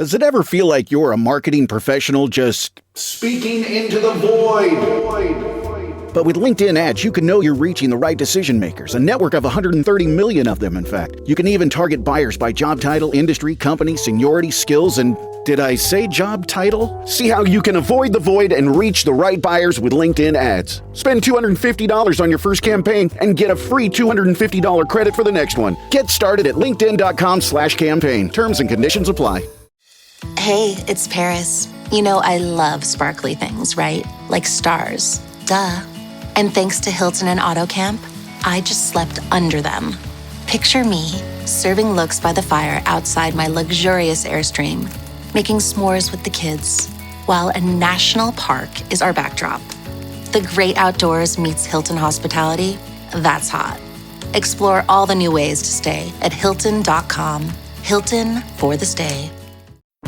Does it ever feel like you're a marketing professional just speaking into the void? But with LinkedIn ads, you can know you're reaching the right decision makers, a network of 130 million of them, in fact. You can even target buyers by job title, industry, company, seniority, skills, and did I say job title? See how you can avoid the void and reach the right buyers with LinkedIn ads. Spend $250 on your first campaign and get a free $250 credit for the next one. Get started at linkedin.com/campaign. Terms and conditions apply. Hey, it's Paris. You know I love sparkly things, right? Like stars. Duh. And thanks to Hilton and AutoCamp, I just slept under them. Picture me, serving looks by the fire outside my luxurious Airstream, making s'mores with the kids, while a national park is our backdrop. The great outdoors meets Hilton hospitality. That's hot. Explore all the new ways to stay at Hilton.com. Hilton for the stay.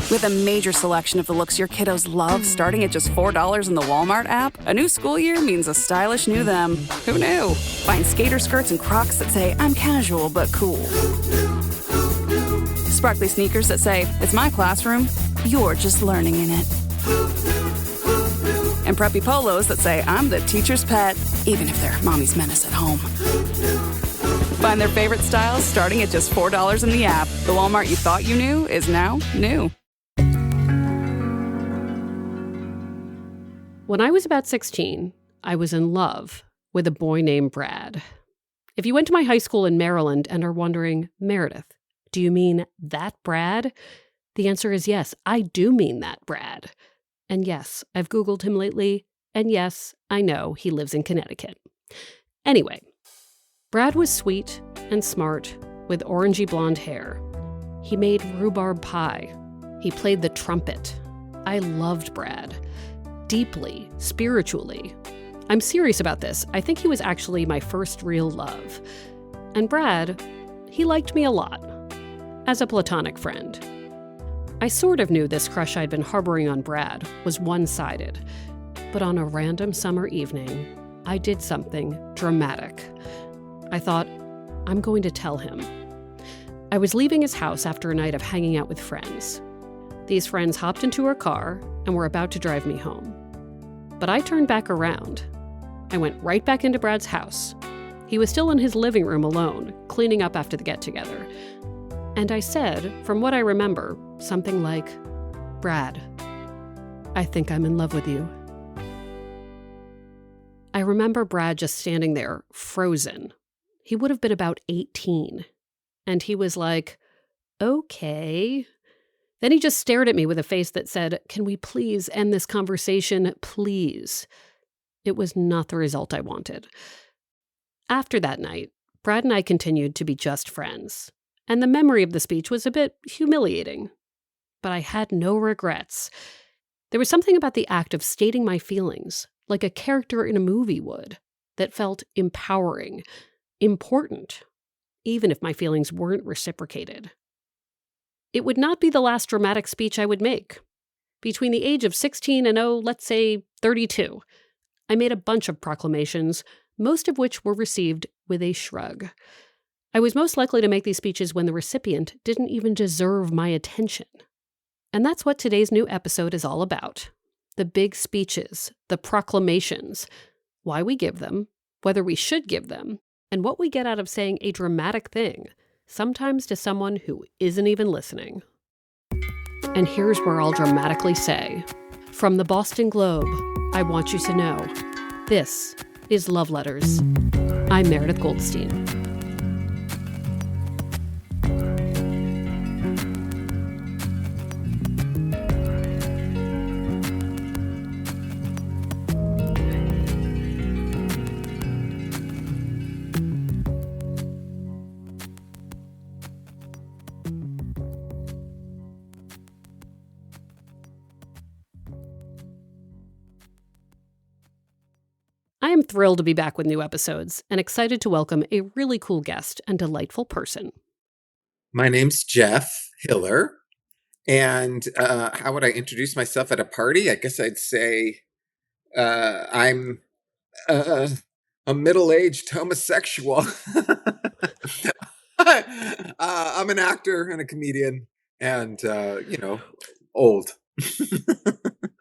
With a major selection of the looks your kiddos love starting at just $4 in the Walmart app, a new school year means a stylish new them. Who knew? Find skater skirts and Crocs that say, I'm casual but cool. Sparkly sneakers that say, it's my classroom, you're just learning in it. And preppy polos that say, I'm the teacher's pet, even if they're mommy's menace at home. Find their favorite styles starting at just $4 in the app. The Walmart you thought you knew is now new. When I was about 16, I was in love with a boy named Brad. If you went to my high school in Maryland and are wondering, Meredith, do you mean that Brad? The answer is yes, I do mean that Brad. And yes, I've Googled him lately, and yes, I know he lives in Connecticut. Anyway, Brad was sweet and smart with orangey blonde hair. He made rhubarb pie. He played the trumpet. I loved Brad. Deeply, spiritually. I'm serious about this. I think he was actually my first real love. And Brad, he liked me a lot. As a platonic friend. I sort of knew this crush I'd been harboring on Brad was one-sided. But on a random summer evening, I did something dramatic. I thought, I'm going to tell him. I was leaving his house after a night of hanging out with friends. These friends hopped into her car and were about to drive me home. But I turned back around. I went right back into Brad's house. He was still in his living room alone, cleaning up after the get-together. And I said, from what I remember, something like, Brad, I think I'm in love with you. I remember Brad just standing there, frozen. He would have been about 18. And he was like, okay. Then he just stared at me with a face that said, can we please end this conversation, please? It was not the result I wanted. After that night, Brad and I continued to be just friends. And the memory of the speech was a bit humiliating. But I had no regrets. There was something about the act of stating my feelings, like a character in a movie would, that felt empowering, important, even if my feelings weren't reciprocated. It would not be the last dramatic speech I would make. Between the age of 16 and, let's say 32, I made a bunch of proclamations, most of which were received with a shrug. I was most likely to make these speeches when the recipient didn't even deserve my attention. And that's what today's new episode is all about. The big speeches, the proclamations, why we give them, whether we should give them, and what we get out of saying a dramatic thing, sometimes to someone who isn't even listening. And here's where I'll dramatically say, from the Boston Globe, I want you to know, this is Love Letters. I'm Meredith Goldstein. I am thrilled to be back with new episodes and excited to welcome a really cool guest and delightful person. My name's Jeff Hiller, and how would I introduce myself at a party? I guess I'd say I'm a middle-aged homosexual. I'm an actor and a comedian, and Old.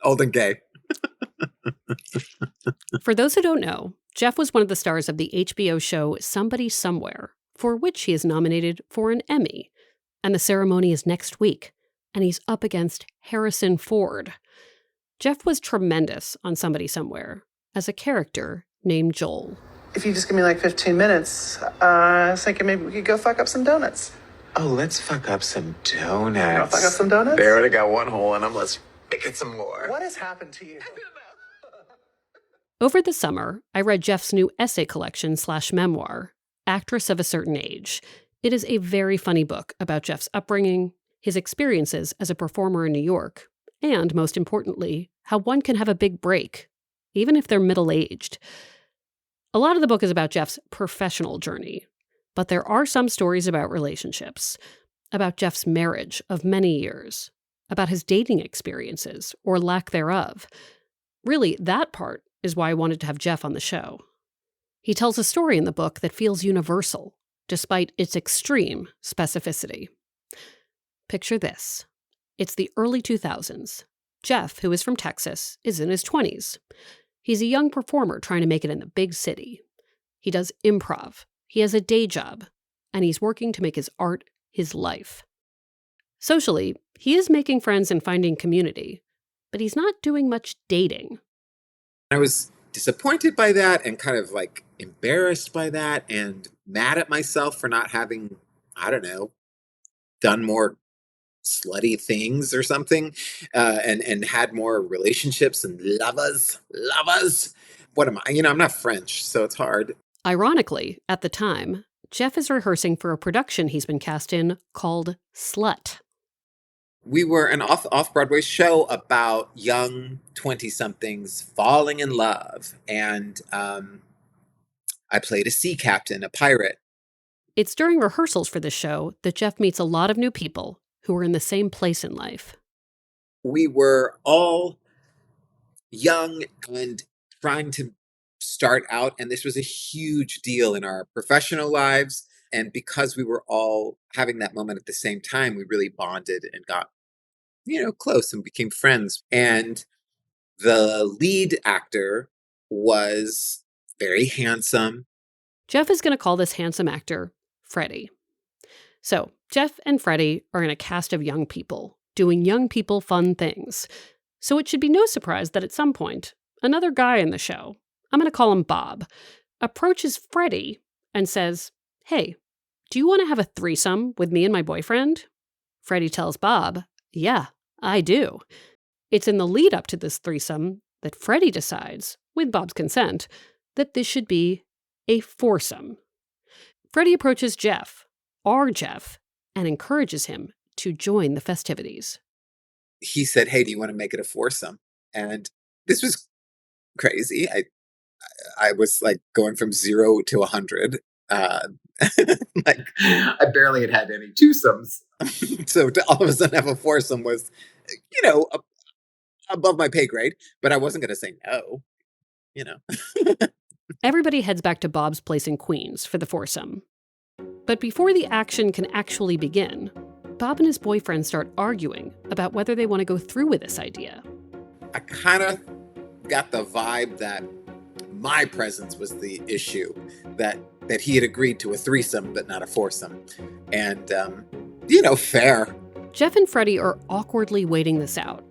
Old and gay. For those who don't know, Jeff was one of the stars of the HBO show Somebody Somewhere, for which he is nominated for an Emmy. And the ceremony is next week, and he's up against Harrison Ford. Jeff was tremendous on Somebody Somewhere as a character named Joel. If you just give me like 15 minutes, I was thinking maybe we could go fuck up some donuts. Oh, let's fuck up some donuts. You wanna fuck up some donuts? They already got one hole in them. Let's make it some more. What has happened to you? Over the summer, I read Jeff's new essay collection / memoir, Actress of a Certain Age. It is a very funny book about Jeff's upbringing, his experiences as a performer in New York, and, most importantly, how one can have a big break, even if they're middle-aged. A lot of the book is about Jeff's professional journey, but there are some stories about relationships, about Jeff's marriage of many years, about his dating experiences, or lack thereof. Really, that part is why I wanted to have Jeff on the show. He tells a story in the book that feels universal, despite its extreme specificity. Picture this. It's the early 2000s. Jeff, who is from Texas, is in his 20s. He's a young performer trying to make it in the big city. He does improv, he has a day job, and he's working to make his art his life. Socially, he is making friends and finding community, but he's not doing much dating. I was disappointed by that and kind of like embarrassed by that and mad at myself for not having, I don't know, done more slutty things or something, and had more relationships and lovers. What am I? I'm not French, so it's hard. Ironically, at the time, Jeff is rehearsing for a production he's been cast in called Slut. We were an off-Broadway show about young 20-somethings falling in love, and I played a sea captain, a pirate. It's during rehearsals for this show that Jeff meets a lot of new people who are in the same place in life. We were all young and trying to start out, and this was a huge deal in our professional lives. And because we were all having that moment at the same time, we really bonded and got, close and became friends. And the lead actor was very handsome. Jeff is going to call this handsome actor Freddie. So, Jeff and Freddie are in a cast of young people, doing young people fun things. So it should be no surprise that at some point, another guy in the show, I'm going to call him Bob, approaches Freddie and says, "Hey, do you want to have a threesome with me and my boyfriend?" Freddie tells Bob, "Yeah, I do." It's in the lead up to this threesome that Freddie decides, with Bob's consent, that this should be a foursome. Freddie approaches Jeff, our Jeff, and encourages him to join the festivities. He said, "Hey, do you want to make it a foursome?" And this was crazy. I was like going from 0 to 100. Like I barely had any twosomes. So to all of a sudden have a foursome was, above my pay grade, but I wasn't going to say no, Everybody heads back to Bob's place in Queens for the foursome. But before the action can actually begin, Bob and his boyfriend start arguing about whether they want to go through with this idea. I kind of got the vibe that my presence was the issue, that he had agreed to a threesome but not a foursome. And, fair. Jeff and Freddie are awkwardly waiting this out.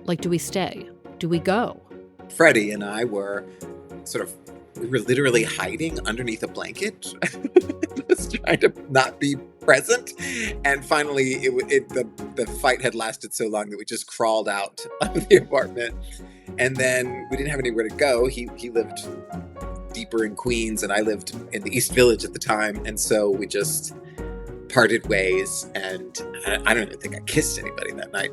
Like, do we stay? Do we go? Freddie and I were we were literally hiding underneath a blanket, just trying to not be present. And finally, the fight had lasted so long that we just crawled out of the apartment. And then we didn't have anywhere to go. He lived deeper in Queens, and I lived in the East Village at the time. And so we just parted ways, and I don't even think I kissed anybody that night.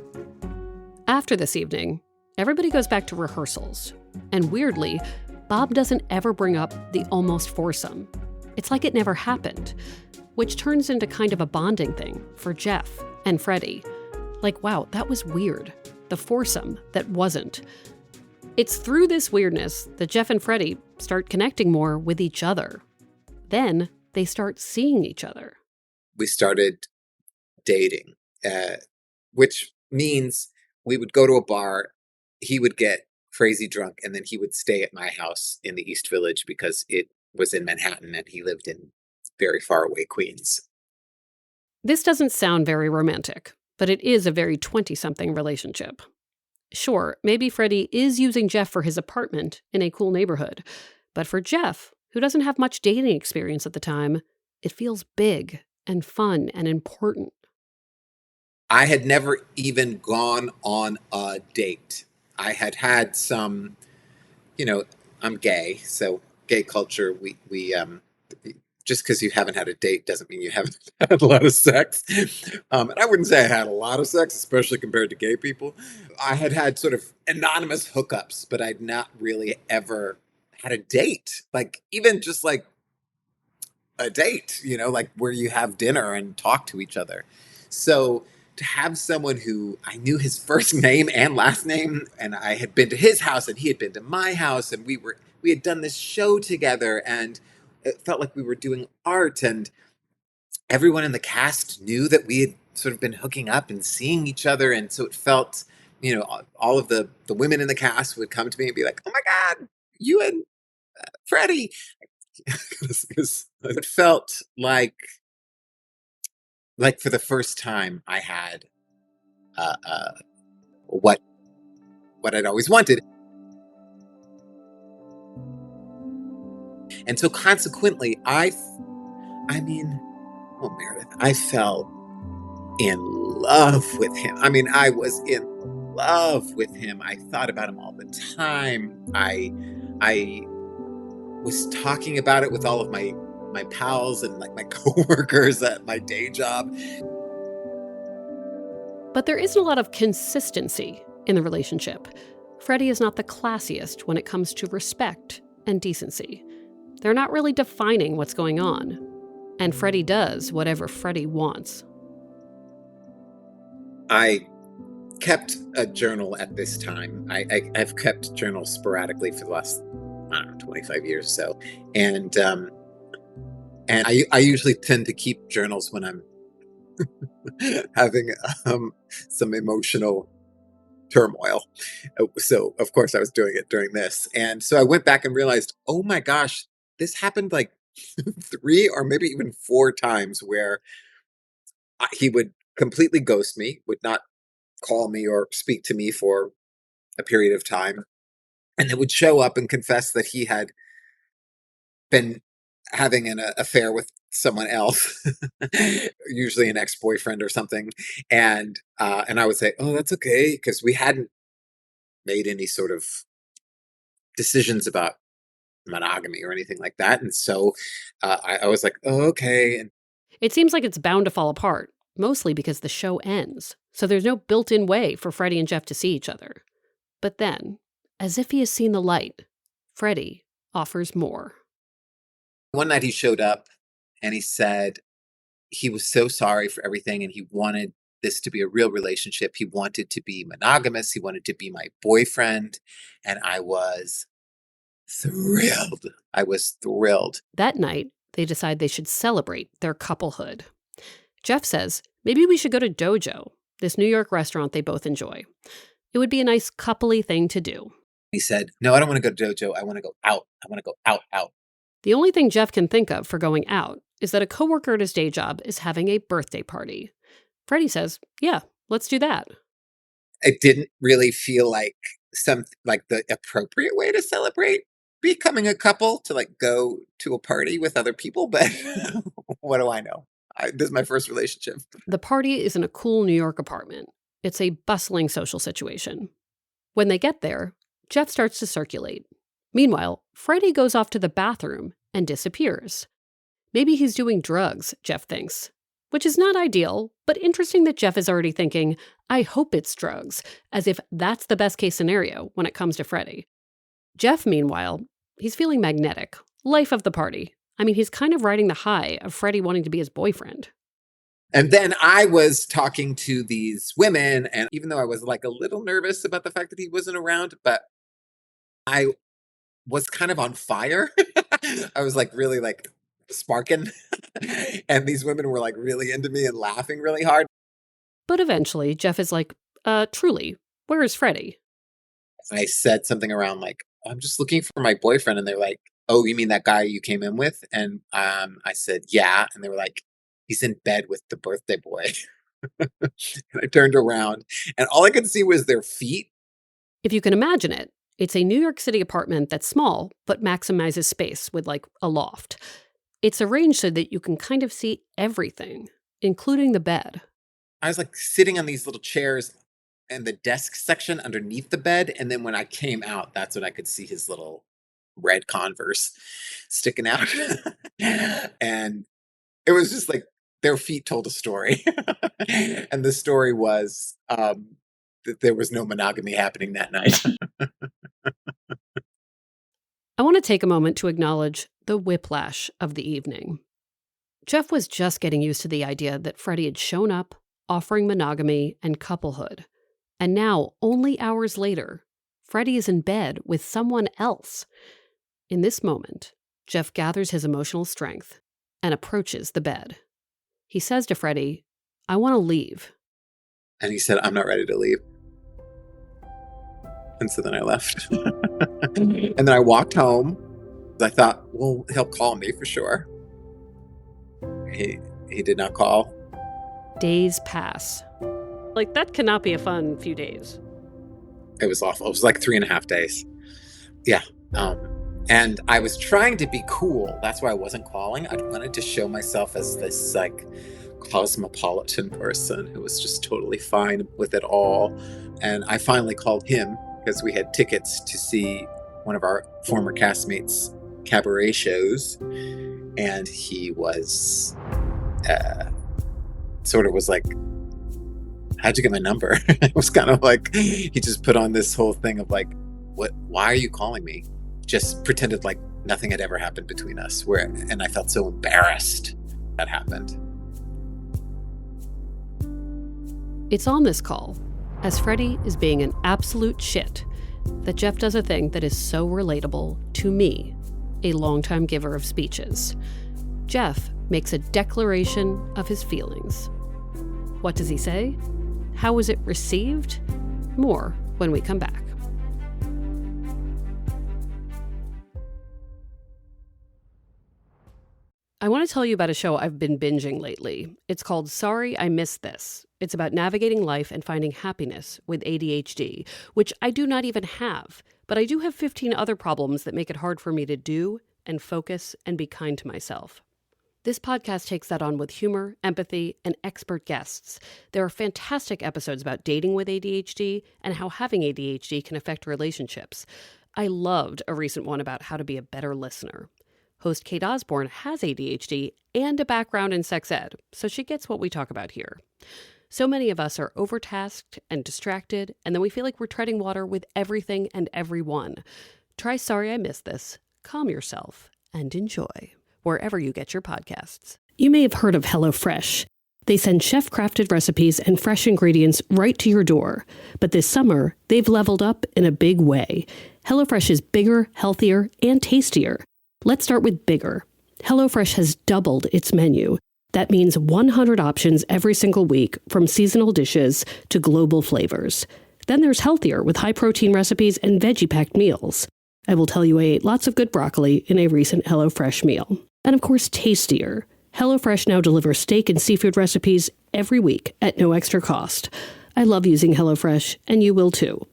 After this evening, everybody goes back to rehearsals. And weirdly, Bob doesn't ever bring up the almost foursome. It's like it never happened, which turns into kind of a bonding thing for Jeff and Freddie. Like, wow, that was weird. The foursome that wasn't. It's through this weirdness that Jeff and Freddie start connecting more with each other. Then they start seeing each other. We started dating, which means we would go to a bar, he would get crazy drunk, and then he would stay at my house in the East Village because it was in Manhattan and he lived in very far away Queens. This doesn't sound very romantic, but it is a very 20-something relationship. Sure, maybe Freddie is using Jeff for his apartment in a cool neighborhood, but for Jeff, who doesn't have much dating experience at the time, it feels big and fun and important. I had never even gone on a date. I had had some, I'm gay, so gay culture, we just because you haven't had a date doesn't mean you haven't had a lot of sex. And I wouldn't say I had a lot of sex, especially compared to gay people. I had had sort of anonymous hookups, but I'd not really ever had a date. Like, even just like a date, like where you have dinner and talk to each other. So to have someone who I knew his first name and last name, and I had been to his house and he had been to my house, and we had done this show together, and it felt like we were doing art, and everyone in the cast knew that we had sort of been hooking up and seeing each other, and so it felt, all of the women in the cast would come to me and be like, "Oh my God, you and Freddie." It felt like for the first time I had what I'd always wanted. And so consequently, Meredith, I fell in love with him. I mean, I was in love with him. I thought about him all the time. I was talking about it with all of my pals and like my coworkers at my day job. But there isn't a lot of consistency in the relationship. Freddie is not the classiest when it comes to respect and decency. They're not really defining what's going on. And Freddie does whatever Freddie wants. I kept a journal at this time. I've kept journals sporadically for the last, 25 years or so. And I usually tend to keep journals when I'm having some emotional turmoil. So of course I was doing it during this. And so I went back and realized, oh my gosh, this happened like 3 or maybe even 4 times where he would completely ghost me, would not call me or speak to me for a period of time, and then would show up and confess that he had been having an affair with someone else, usually an ex-boyfriend or something. And I would say, "Oh, that's okay," because we hadn't made any sort of decisions about monogamy or anything like that. And so I was like, "Oh, okay." And It seems like it's bound to fall apart, mostly because the show ends. So there's no built-in way for Freddie and Jeff to see each other. But then, as if he has seen the light, Freddie offers more. one night he showed up and he said he was so sorry for everything and he wanted this to be a real relationship. He wanted to be monogamous. He wanted to be my boyfriend. And I was thrilled. I was thrilled. That night, they decide they should celebrate their couplehood. Jeff says, maybe we should go to Dojo, this New York restaurant they both enjoy. It would be a nice coupley thing to do. He said, "No, I don't want to go to Dojo. I want to go out. I want to go out, out." The only thing Jeff can think of for going out is that a coworker at his day job is having a birthday party. Freddie says, yeah, let's do that. It didn't really feel like the appropriate way to celebrate becoming a couple, to like go to a party with other people, but what do I know? This is my first relationship. The party is in a cool New York apartment. It's a bustling social situation. When they get there, Jeff starts to circulate. Meanwhile, Freddie goes off to the bathroom and disappears. Maybe he's doing drugs, Jeff thinks. Which is not ideal, but interesting that Jeff is already thinking, I hope it's drugs, as if that's the best case scenario when it comes to Freddie. Jeff, meanwhile, he's feeling magnetic, life of the party. I mean, he's kind of riding the high of Freddie wanting to be his boyfriend. And then I was talking to these women, and even though I was like a little nervous about the fact that he wasn't around, but I was kind of on fire. I was like really like sparking. And these women were like really into me and laughing really hard. But eventually, Jeff is like, truly, Where is Freddie? I said something around like, I'm just looking for my boyfriend. And they're like, oh, you mean that guy you came in with? And I said, yeah. And they were like, he's in bed with the birthday boy. And I turned around and all I could see was their feet. If you can imagine it, it's a New York City apartment that's small, but maximizes space with like a loft. It's arranged so that you can kind of see everything, including the bed. I was like sitting on these little chairs in the desk section underneath the bed. And then when I came out, that's when I could see his little red Converse sticking out. And it was just like their feet told a story. And the story was that there was no monogamy happening that night. I want to take a moment to acknowledge the whiplash of the evening. Jeff was just getting used to the idea that Freddie had shown up, offering monogamy and couplehood. And now, only hours later, Freddie is in bed with someone else. In this moment, Jeff gathers his emotional strength and approaches the bed. He says to Freddie, I want to leave. And he said, I'm not ready to leave. And so then I left. And then I walked home. I thought, well, he'll call me for sure. He did not call. Days pass. Like, that cannot be a fun few days. It was awful. It was like 3.5 days. Yeah. And I was trying to be cool. That's why I wasn't calling. I wanted to show myself as this like cosmopolitan person who was just totally fine with it all. And I finally called him because we had tickets to see one of our former castmates' cabaret shows. And he was sort of was like, how'd you get my number? It was kind of like, he just put on this whole thing of like, why are you calling me? Just pretended like nothing had ever happened between us. And I felt so embarrassed that happened. It's on this call, as Freddie is being an absolute shit, that Jeff does a thing that is so relatable to me, a longtime giver of speeches. Jeff makes a declaration of his feelings. What does he say? How was it received? More when we come back. I want to tell you about a show I've been binging lately. It's called Sorry I Missed This. It's about navigating life and finding happiness with ADHD, which I do not even have, but I do have 15 other problems that make it hard for me to do and focus and be kind to myself. This podcast takes that on with humor, empathy, and expert guests. There are fantastic episodes about dating with ADHD and how having ADHD can affect relationships. I loved a recent one about how to be a better listener. Host Kate Osborne has ADHD and a background in sex ed, so she gets what we talk about here. So many of us are overtasked and distracted, and then we feel like we're treading water with everything and everyone. Try Sorry I Missed This, calm yourself, and enjoy wherever you get your podcasts. You may have heard of HelloFresh. They send chef-crafted recipes and fresh ingredients right to your door. But this summer, they've leveled up in a big way. HelloFresh is bigger, healthier, and tastier. Let's start with bigger. HelloFresh has doubled its menu. That means 100 options every single week, from seasonal dishes to global flavors. Then there's healthier with high-protein recipes and veggie-packed meals. I will tell you I ate lots of good broccoli in a recent HelloFresh meal. And of course, tastier. HelloFresh now delivers steak and seafood recipes every week at no extra cost. I love using HelloFresh, and you will too.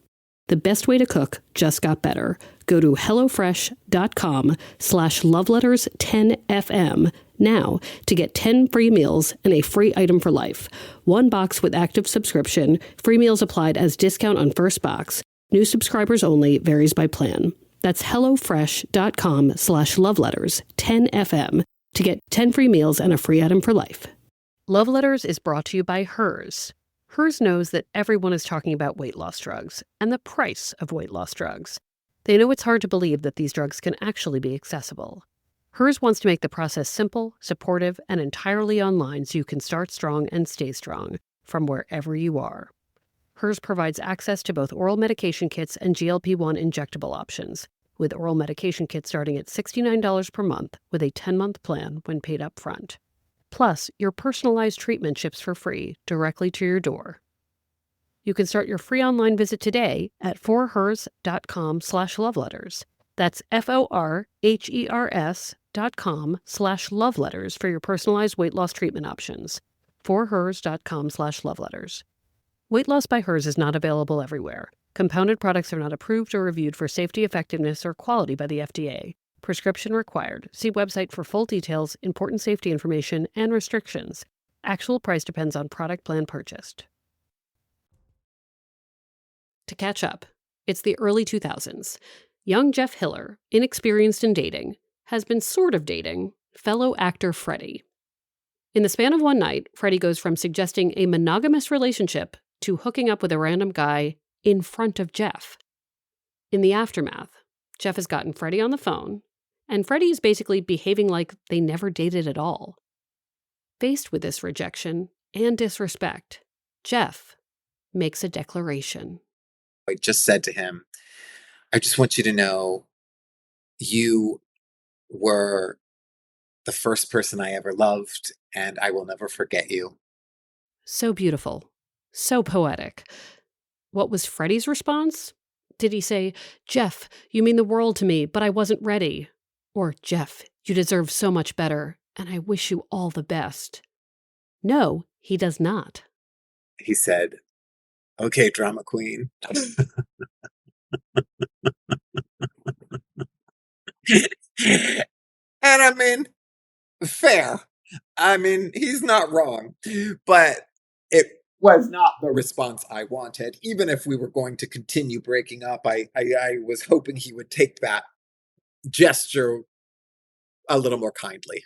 The best way to cook just got better. Go to HelloFresh.com/loveletters10FM now to get 10 free meals and a free item for life. One box with active subscription. Free meals applied as discount on first box. New subscribers only. Varies by plan. That's HelloFresh.com/loveletters10FM to get 10 free meals and a free item for life. Love Letters is brought to you by Hers. Hers knows that everyone is talking about weight loss drugs and the price of weight loss drugs. They know it's hard to believe that these drugs can actually be accessible. Hers wants to make the process simple, supportive, and entirely online so you can start strong and stay strong from wherever you are. Hers provides access to both oral medication kits and GLP-1 injectable options, with oral medication kits starting at $69 per month with a 10-month plan when paid up front. Plus, your personalized treatment ships for free directly to your door. You can start your free online visit today at forhers.com/loveletters. That's forhers.com/loveletters for your personalized weight loss treatment options. forhers.com/loveletters. Weight loss by Hers is not available everywhere. Compounded products are not approved or reviewed for safety, effectiveness, or quality by the FDA. Prescription required. See website for full details, important safety information, and restrictions. Actual price depends on product plan purchased. To catch up, it's the early 2000s. Young Jeff Hiller, inexperienced in dating, has been sort of dating fellow actor Freddie. In the span of one night, Freddie goes from suggesting a monogamous relationship to hooking up with a random guy in front of Jeff. In the aftermath, Jeff has gotten Freddie on the phone, and Freddie is basically behaving like they never dated at all. Faced with this rejection and disrespect, Jeff makes a declaration. I just said to him, I just want you to know you were the first person I ever loved, and I will never forget you. So beautiful. So poetic. What was Freddie's response? Did he say, Jeff, you mean the world to me, but I wasn't ready? Or, Jeff, you deserve so much better, and I wish you all the best? No, he does not. He said, okay, drama queen. And I mean, fair. I mean, he's not wrong, but it was not the response I wanted. Even if we were going to continue breaking up, I was hoping he would take that gesture a little more kindly.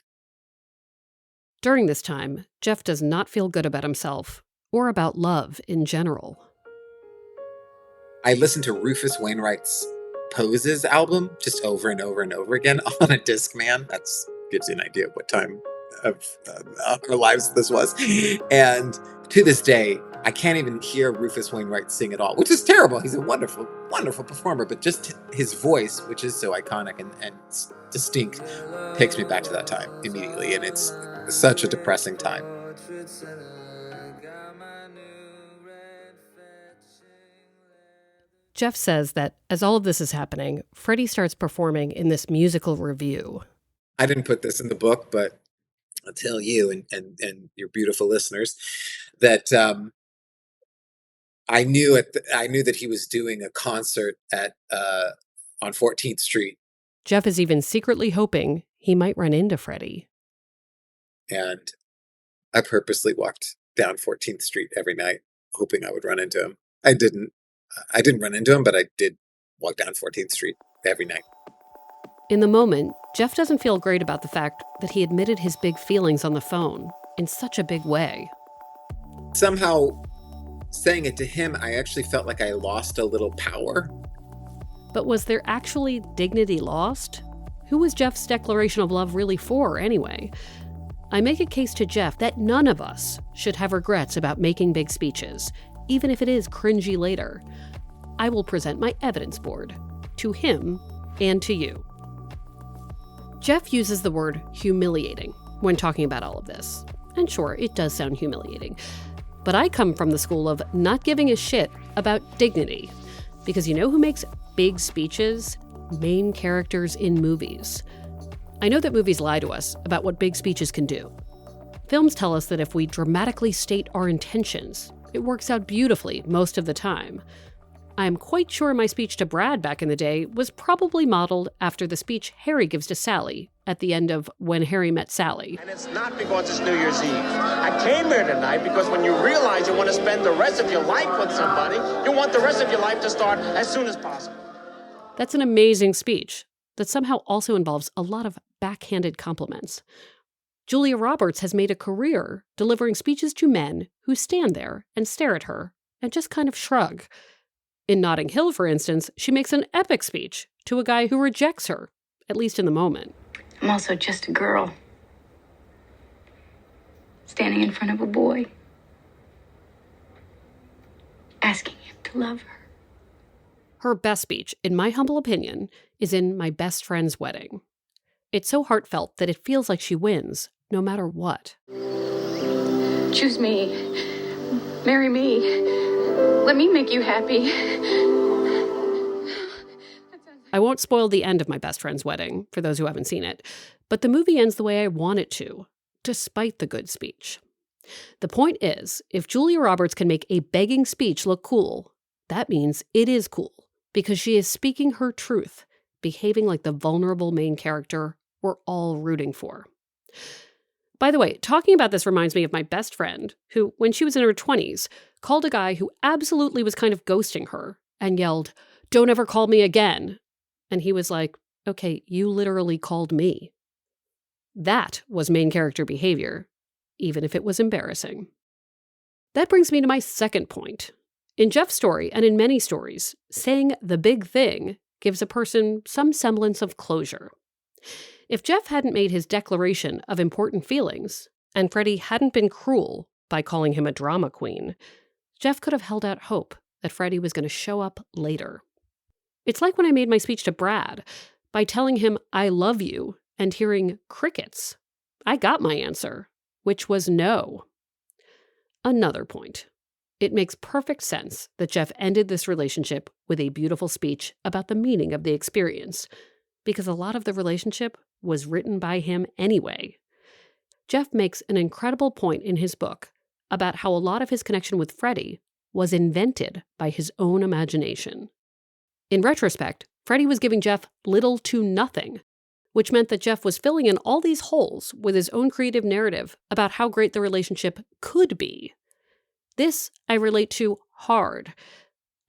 During this time, Jeff does not feel good about himself or about love in general. I listened to Rufus Wainwright's Poses album just over and over and over again on a Discman. That gives you an idea of what time of our lives this was. And to this day, I can't even hear Rufus Wainwright sing at all, which is terrible. He's a wonderful, wonderful performer, but just his voice, which is so iconic and distinct, takes me back to that time immediately. And it's such a depressing time. Jeff says that as all of this is happening, Freddie starts performing in this musical review. I didn't put this in the book, but I'll tell you and your beautiful listeners that I knew that he was doing a concert at on 14th Street. Jeff is even secretly hoping he might run into Freddie. And I purposely walked down 14th Street every night, hoping I would run into him. I didn't run into him, but I did walk down 14th Street every night. In the moment, Jeff doesn't feel great about the fact that he admitted his big feelings on the phone in such a big way. Somehow, saying it to him, I actually felt like I lost a little power. But was there actually dignity lost? Who was Jeff's declaration of love really for, anyway? I make a case to Jeff that none of us should have regrets about making big speeches, even if it is cringy later. I will present my evidence board to him and to you. Jeff uses the word humiliating when talking about all of this. And sure, it does sound humiliating. But I come from the school of not giving a shit about dignity. Because you know who makes big speeches? Main characters in movies. I know that movies lie to us about what big speeches can do. Films tell us that if we dramatically state our intentions, it works out beautifully most of the time. I am quite sure my speech to Brad back in the day was probably modeled after the speech Harry gives to Sally at the end of When Harry Met Sally. And it's not because it's New Year's Eve. I came here tonight because when you realize you want to spend the rest of your life with somebody, you want the rest of your life to start as soon as possible. That's an amazing speech that somehow also involves a lot of backhanded compliments. Julia Roberts has made a career delivering speeches to men who stand there and stare at her and just kind of shrug. In Notting Hill, for instance, she makes an epic speech to a guy who rejects her, at least in the moment. I'm also just a girl, standing in front of a boy, asking him to love her. Her best speech, in my humble opinion, is in My Best Friend's Wedding. It's so heartfelt that it feels like she wins, no matter what. Choose me, marry me, Let me make you happy. I won't spoil the end of my best friend's wedding for those who haven't seen it, but the movie ends the way I want it to, despite the good speech. The point is, if Julia Roberts can make a begging speech look cool, that means it is cool, because she is speaking her truth, behaving like the vulnerable main character we're all rooting for. By the way, talking about this reminds me of my best friend, who, when she was in her 20s, called a guy who absolutely was kind of ghosting her and yelled, "Don't ever call me again." And he was like, "Okay, you literally called me." That was main character behavior, even if it was embarrassing. That brings me to my second point. In Jeff's story, and in many stories, saying the big thing gives a person some semblance of closure. If Jeff hadn't made his declaration of important feelings, and Freddie hadn't been cruel by calling him a drama queen, Jeff could have held out hope that Freddie was going to show up later. It's like when I made my speech to Brad. By telling him, "I love you," and hearing crickets, I got my answer, which was no. Another point. It makes perfect sense that Jeff ended this relationship with a beautiful speech about the meaning of the experience, because a lot of the relationship was written by him anyway. Jeff makes an incredible point in his book about how a lot of his connection with Freddie was invented by his own imagination. In retrospect, Freddie was giving Jeff little to nothing, which meant that Jeff was filling in all these holes with his own creative narrative about how great the relationship could be. This I relate to hard.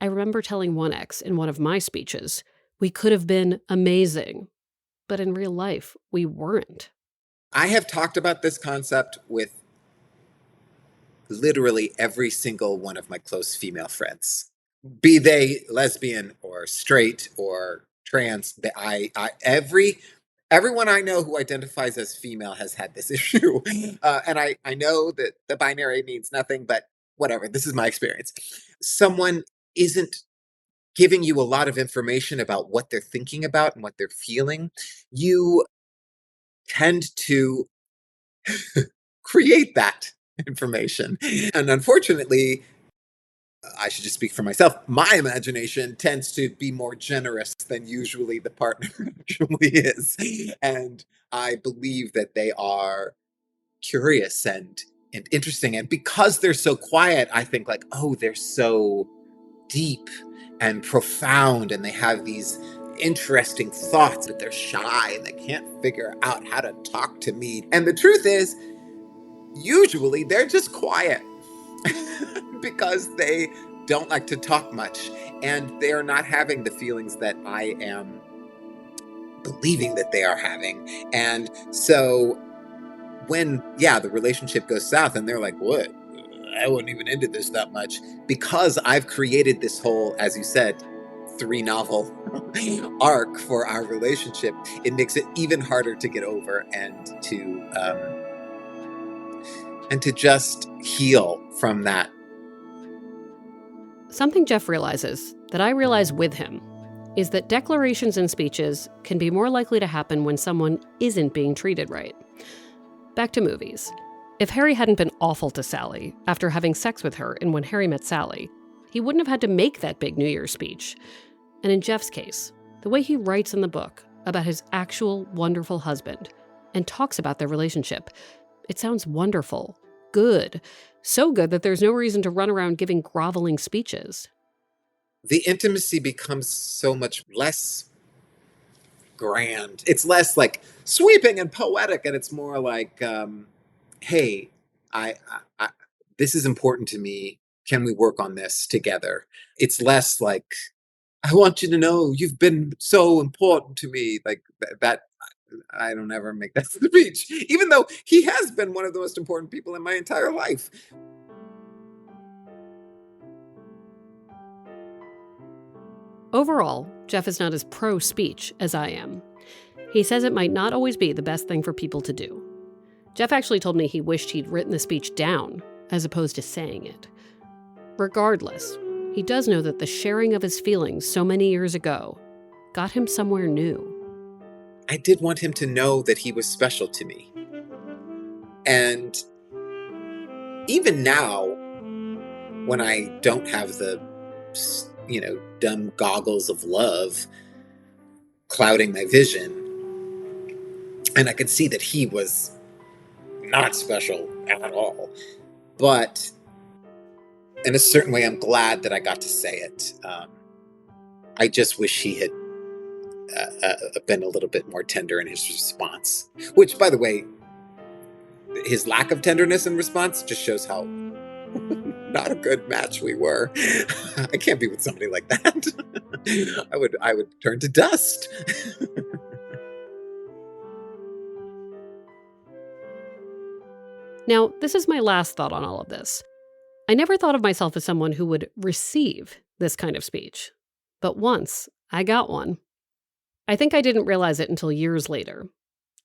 I remember telling one ex in one of my speeches, we could have been amazing, but in real life, we weren't. I have talked about this concept with literally every single one of my close female friends. Be they lesbian or straight or trans, everyone I know who identifies as female has had this issue. And I know that the binary means nothing, but whatever, this is my experience. Someone isn't giving you a lot of information about what they're thinking about and what they're feeling. You tend to create that information. And unfortunately, I should just speak for myself. My imagination tends to be more generous than usually the partner actually is. And I believe that they are curious and interesting. And because they're so quiet, I think like, oh, they're so deep and profound and they have these interesting thoughts, but they're shy and they can't figure out how to talk to me. And the truth is, usually they're just quiet because they don't like to talk much and they're not having the feelings that I am believing that they are having. And so when, the relationship goes south and they're like, what? I wouldn't even into this that much, because I've created this whole, as you said, 3-novel arc for our relationship. It makes it even harder to get over and to just heal from that. Something Jeff realizes, that I realize with him, is that declarations and speeches can be more likely to happen when someone isn't being treated right. Back to movies. If Harry hadn't been awful to Sally after having sex with her in When Harry Met Sally, he wouldn't have had to make that big New Year's speech. And in Jeff's case, the way he writes in the book about his actual wonderful husband and talks about their relationship, it sounds wonderful, good, so good that there's no reason to run around giving groveling speeches. The intimacy becomes so much less grand. It's less like sweeping and poetic, and it's more like, hey, I this is important to me. Can we work on this together? It's less like, I want you to know you've been so important to me. Like that, I don't ever make that speech, even though he has been one of the most important people in my entire life. Overall, Jeff is not as pro-speech as I am. He says it might not always be the best thing for people to do. Jeff actually told me he wished he'd written the speech down, as opposed to saying it. Regardless, he does know that the sharing of his feelings so many years ago got him somewhere new. I did want him to know that he was special to me. And even now, when I don't have the, dumb goggles of love clouding my vision. And I could see that he was not special at all. But in a certain way, I'm glad that I got to say it. I just wish he had been a little bit more tender in his response. Which, by the way, his lack of tenderness in response just shows how not a good match we were. I can't be with somebody like that. I would turn to dust. Now, this is my last thought on all of this. I never thought of myself as someone who would receive this kind of speech. But once, I got one. I think I didn't realize it until years later.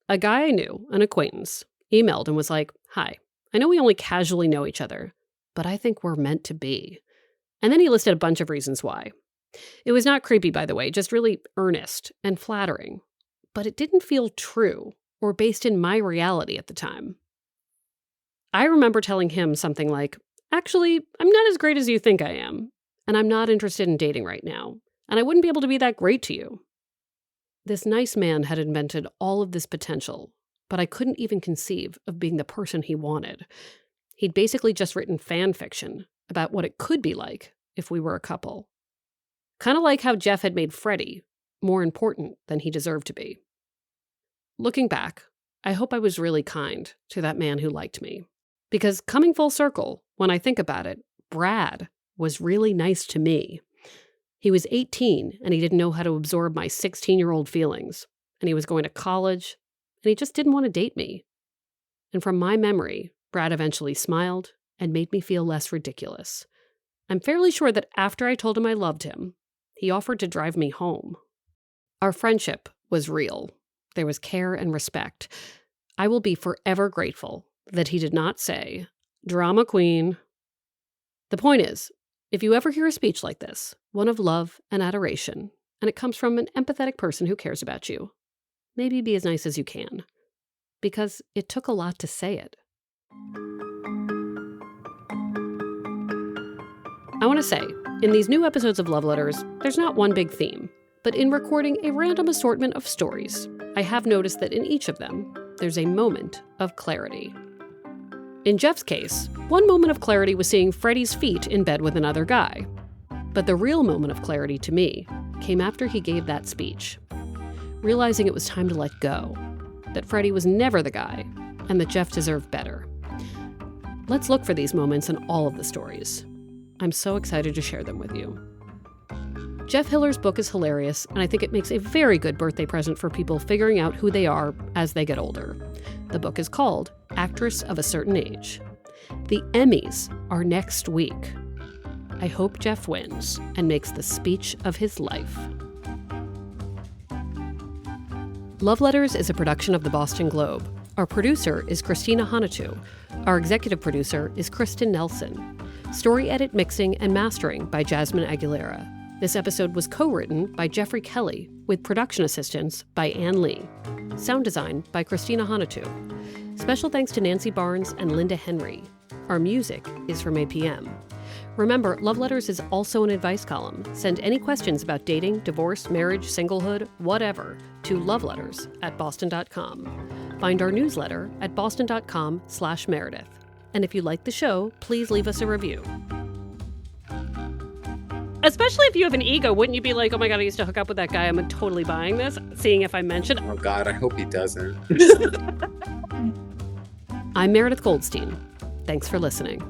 A guy I knew, an acquaintance, emailed and was like, "Hi, I know we only casually know each other, but I think we're meant to be." And then he listed a bunch of reasons why. It was not creepy, by the way, just really earnest and flattering. But it didn't feel true or based in my reality at the time. I remember telling him something like, "Actually, I'm not as great as you think I am, and I'm not interested in dating right now, and I wouldn't be able to be that great to you." This nice man had invented all of this potential, but I couldn't even conceive of being the person he wanted. He'd basically just written fan fiction about what it could be like if we were a couple. Kind of like how Jeff had made Freddie more important than he deserved to be. Looking back, I hope I was really kind to that man who liked me. Because coming full circle, when I think about it, Brad was really nice to me. He was 18 and he didn't know how to absorb my 16-year-old feelings. And he was going to college and he just didn't want to date me. And from my memory, Brad eventually smiled and made me feel less ridiculous. I'm fairly sure that after I told him I loved him, he offered to drive me home. Our friendship was real. There was care and respect. I will be forever grateful that he did not say, "Drama queen." The point is, if you ever hear a speech like this, one of love and adoration, and it comes from an empathetic person who cares about you, maybe be as nice as you can. Because it took a lot to say it. I want to say, in these new episodes of Love Letters, there's not one big theme, but in recording a random assortment of stories, I have noticed that in each of them, there's a moment of clarity. In Jeff's case, one moment of clarity was seeing Freddie's feet in bed with another guy. But the real moment of clarity to me came after he gave that speech, realizing it was time to let go, that Freddie was never the guy, and that Jeff deserved better. Let's look for these moments in all of the stories. I'm so excited to share them with you. Jeff Hiller's book is hilarious, and I think it makes a very good birthday present for people figuring out who they are as they get older. The book is called Actress of a Certain Age. The Emmys are next week. I hope Jeff wins and makes the speech of his life. Love Letters is a production of the Boston Globe. Our producer is Christina Hanatu. Our executive producer is Kristen Nelson. Story edit, mixing, and mastering by Jasmine Aguilera. This episode was co-written by Jeffrey Kelly with production assistance by Ann Lee. Sound design by Christina Hanatu. Special thanks to Nancy Barnes and Linda Henry. Our music is from APM. Remember, Love Letters is also an advice column. Send any questions about dating, divorce, marriage, singlehood, whatever, to loveletters@boston.com. Find our newsletter at boston.com/Meredith. And if you like the show, please leave us a review. Especially if you have an ego, wouldn't you be like, "Oh my God, I used to hook up with that guy. I'm totally buying this," seeing if I mention it. Oh God, I hope he doesn't. I'm Meredith Goldstein. Thanks for listening.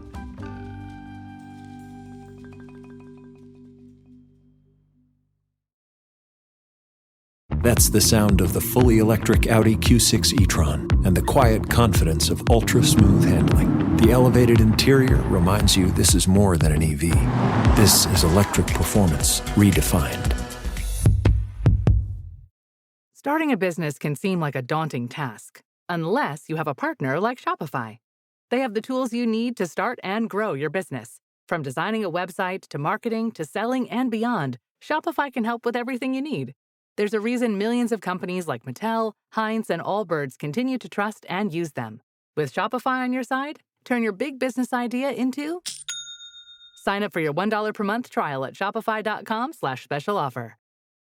That's the sound of the fully electric Audi Q6 e-tron and the quiet confidence of ultra-smooth handling. The elevated interior reminds you this is more than an EV. This is electric performance redefined. Starting a business can seem like a daunting task, unless you have a partner like Shopify. They have the tools you need to start and grow your business. From designing a website to marketing to selling and beyond, Shopify can help with everything you need. There's a reason millions of companies like Mattel, Heinz, and Allbirds continue to trust and use them. With Shopify on your side, turn your big business idea into Sign up for your $1 per month trial at shopify.com/special offer.